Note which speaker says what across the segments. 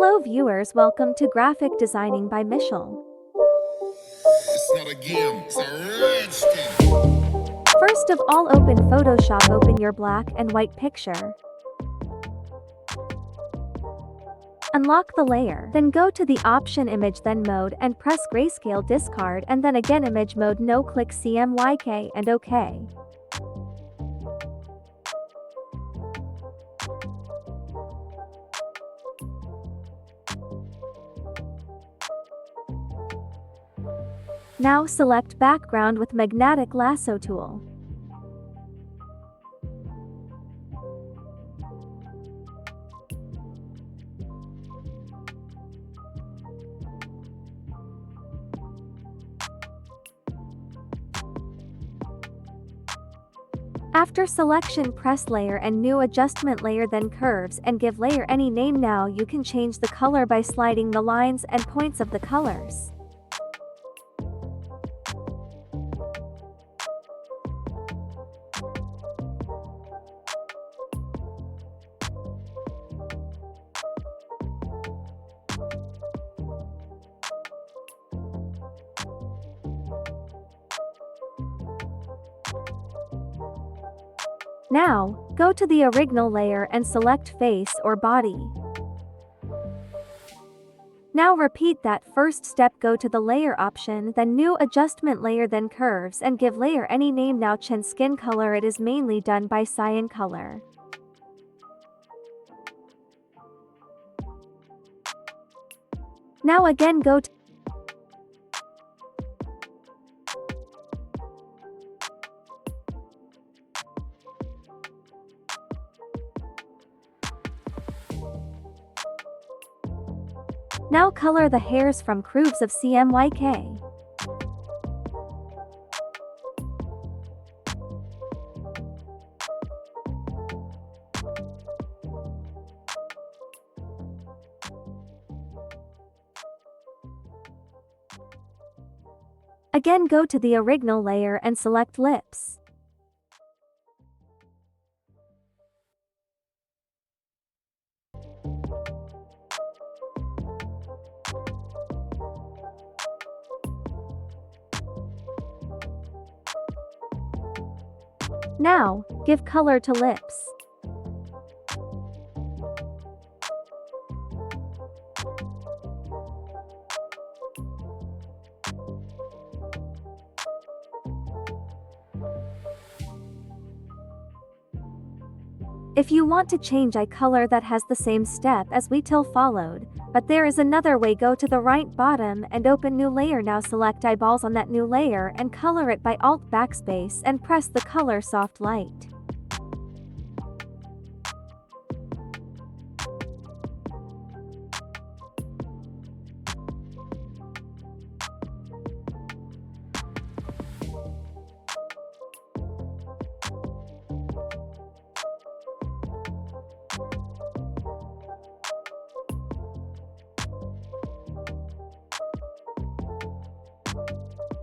Speaker 1: Hello viewers, welcome to Graphic Designing by Mishal.
Speaker 2: It's not a game, it's a rich thing.
Speaker 1: First of all, open Photoshop, open your black and white picture. Unlock the layer, then go to the option image, then mode, and press grayscale discard, and then again image mode, no, click CMYK and OK. Now select background with magnetic lasso tool. After selection, press layer and new adjustment layer, then curves, and give layer any name. Now you can change the color by sliding the lines and points of the colors. Now, go to the original layer and select face or body. Now repeat that first step, go to the layer option, then new adjustment layer, then curves, and give layer any name. Now chin skin color, it is mainly done by cyan color. Now again go to Now color the hairs from curves of CMYK. Again go to the original layer and select lips. Now, give color to lips. If you want to change eye color, that has the same step as we till followed, but there is another way. Go to the right bottom and open new layer. Now select eyeballs on that new layer and color it by Alt backspace and press the color soft light.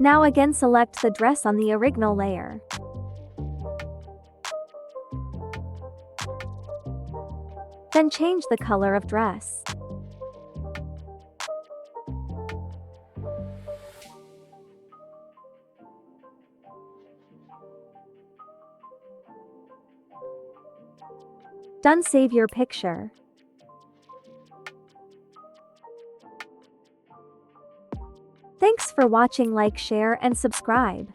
Speaker 1: Now again select the dress on the original layer. Then change the color of dress. Done, save your picture. Thanks for watching. Like, share and subscribe.